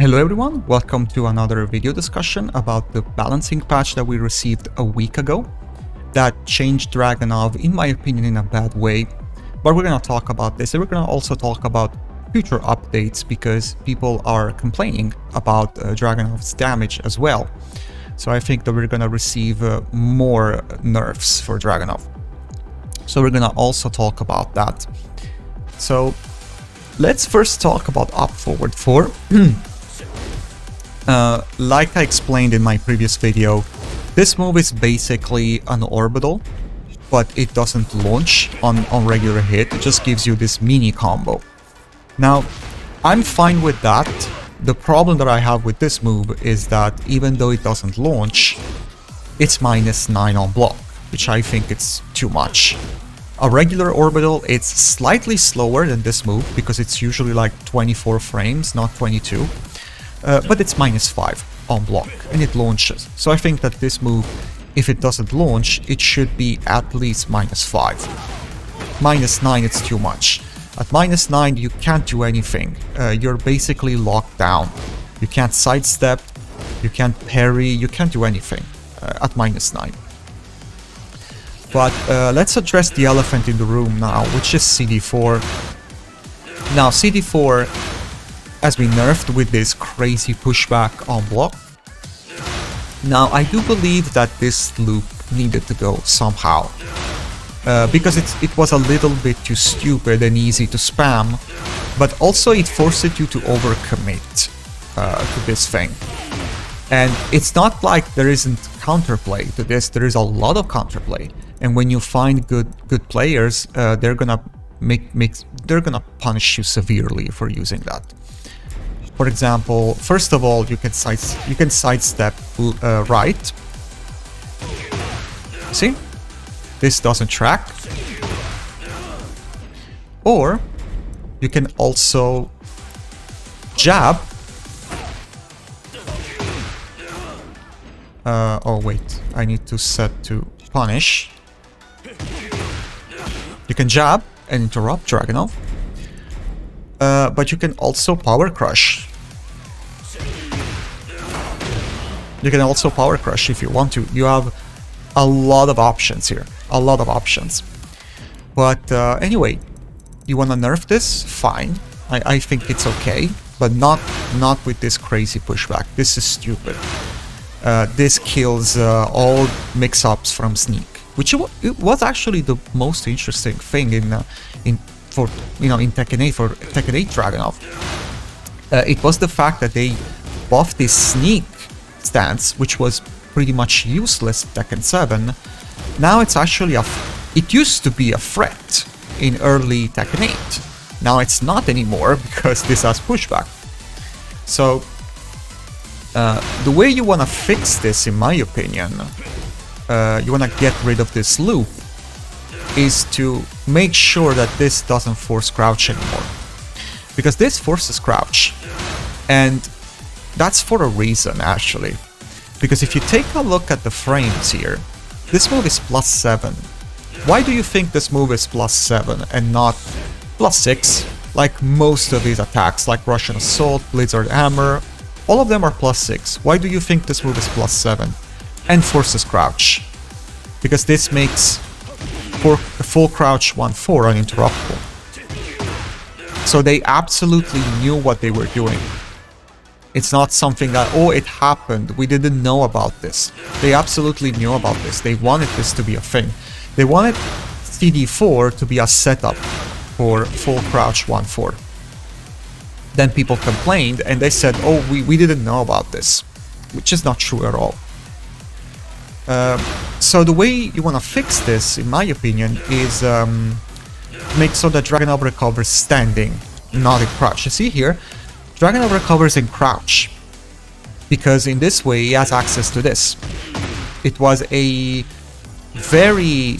Hello everyone, welcome to another video discussion about the balancing patch that we received a week ago that changed Dragunov, in my opinion, in a bad way. But we're going to talk about this, and we're going to also talk about future updates because people are complaining about Dragunov's damage as well. So I think that we're going to receive more nerfs for Dragunov. So we're going to also talk about that. So let's first talk about up forward 4. Like I explained in my previous video, this move is basically an orbital, but it doesn't launch on regular hit, it just gives you this mini combo. Now, I'm fine with that. The problem that I have with this move is that even though it doesn't launch, it's -9 on block, which I think it's too much. A regular orbital, it's slightly slower than this move because it's usually like 24 frames, not 22. But it's -5 on block and it launches. So I think that this move, if it doesn't launch, it should be at least -5. -9, it's too much. At -9, you can't do anything. You're basically locked down. You can't sidestep, you can't parry, you can't do anything at -9. But let's address the elephant in the room now, which is CD4. Now, CD4 has been nerfed with this crazy pushback on block. Now, I do believe that this loop needed to go somehow, because it was a little bit too stupid and easy to spam, but also it forced you to overcommit to this thing. And it's not like there isn't counterplay to this, there is a lot of counterplay. And when you find good players, they're gonna punish you severely for using that. For example, first of all, you can sidestep right. See? This doesn't track. Or you can also jab. Oh wait, I need to set to punish. You can jab and interrupt Dragunov. But you can also power crush. You can also power crush if you want to. You have a lot of options here. A lot of options. But anyway, you want to nerf this? Fine. I think it's okay. But not with this crazy pushback. This is stupid. This kills all mix-ups from sneak. Which it was actually the most interesting thing in Tekken 8 for Tekken 8 Dragunov. It was the fact that they buffed this sneak stance, which was pretty much useless in Tekken 7. Now it's actually it used to be a threat in early Tekken 8. Now it's not anymore because this has pushback. So the way you want to fix this, in my opinion, you want to get rid of this loop, is to make sure that this doesn't force crouch anymore. Because this forces crouch. And that's for a reason, actually. Because if you take a look at the frames here, this move is +7. Why do you think this move is +7 and not +6? Like most of these attacks, like Russian Assault, Blizzard Hammer, all of them are +6. Why do you think this move is +7 and forces crouch? Because this makes full crouch 1-4 uninterruptible. So they absolutely knew what they were doing. It's not something that, oh, it happened, we didn't know about this. They absolutely knew about this. They wanted this to be a thing. They wanted CD4 to be a setup for full crouch 1-4. Then people complained and they said, oh, we didn't know about this, which is not true at all. So the way you want to fix this, in my opinion, is make so that Dragunov recovers standing, not in crouch. You see here, Dragunov recovers in crouch, because in this way he has access to this. It was a very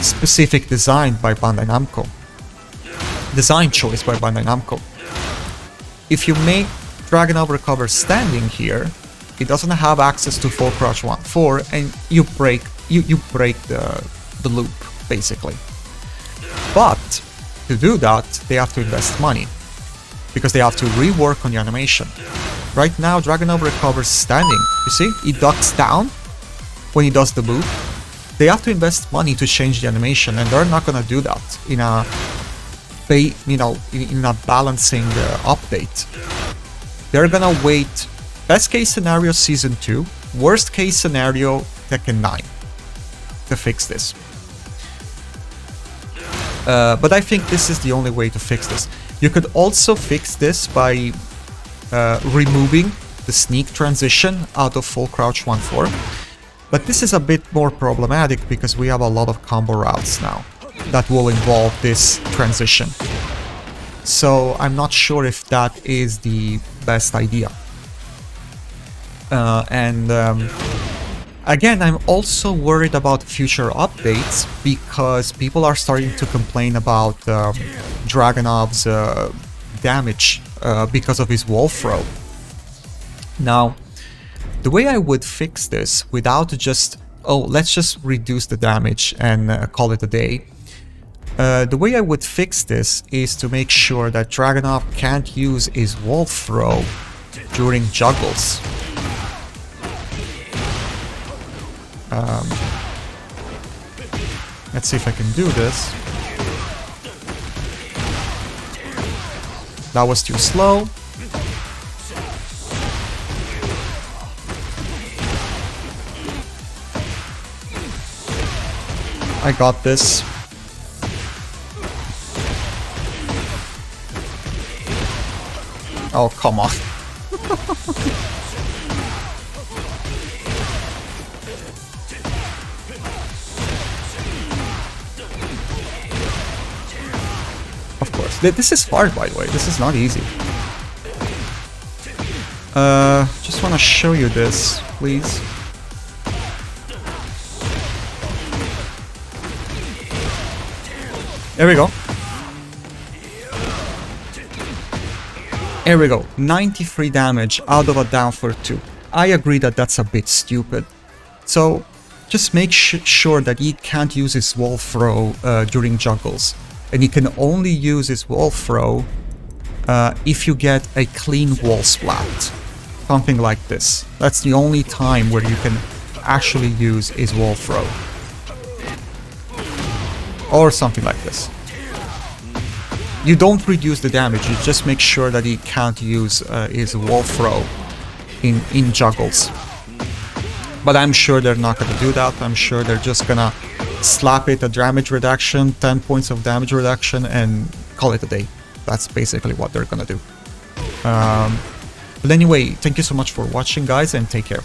specific design by Bandai Namco. Design choice by Bandai Namco. If you make Dragunov recover standing here, it doesn't have access to full crouch 1-4, and you break the loop, basically. But to do that, they have to invest money, because they have to rework on the animation. Right now, Dragunov recovers standing. You see? He ducks down when he does the move. They have to invest money to change the animation, and they're not gonna do that in a, in a balancing update. They're gonna wait. Best case scenario, Season 2. Worst case scenario, Tekken 9 to fix this. But I think this is the only way to fix this. You could also fix this by removing the sneak transition out of full crouch 1-4. But this is a bit more problematic because we have a lot of combo routes now that will involve this transition. So I'm not sure if that is the best idea. Again, I'm also worried about future updates because people are starting to complain about Dragunov's damage because of his wall throw. Now, the way I would fix this without just, oh, let's just reduce the damage and call it a day. The way I would fix this is to make sure that Dragunov can't use his wall throw during juggles. Let's see if I can do this. That was too slow. I got this. Oh, come on. Of course. This is hard, by the way. This is not easy. Just want to show you this, please. There we go. There we go. 93 damage out of a down for 2. I agree that that's a bit stupid. So just make sure that he can't use his wall throw during juggles. And he can only use his wall throw if you get a clean wall splat. Something like this. That's the only time where you can actually use his wall throw. Or something like this. You don't reduce the damage, you just make sure that he can't use his wall throw in juggles. But I'm sure they're not going to do that. I'm sure they're just going to slap it a damage reduction, 10 points of damage reduction, and call it a day. That's basically what they're going to do. But anyway, thank you so much for watching, guys, and take care.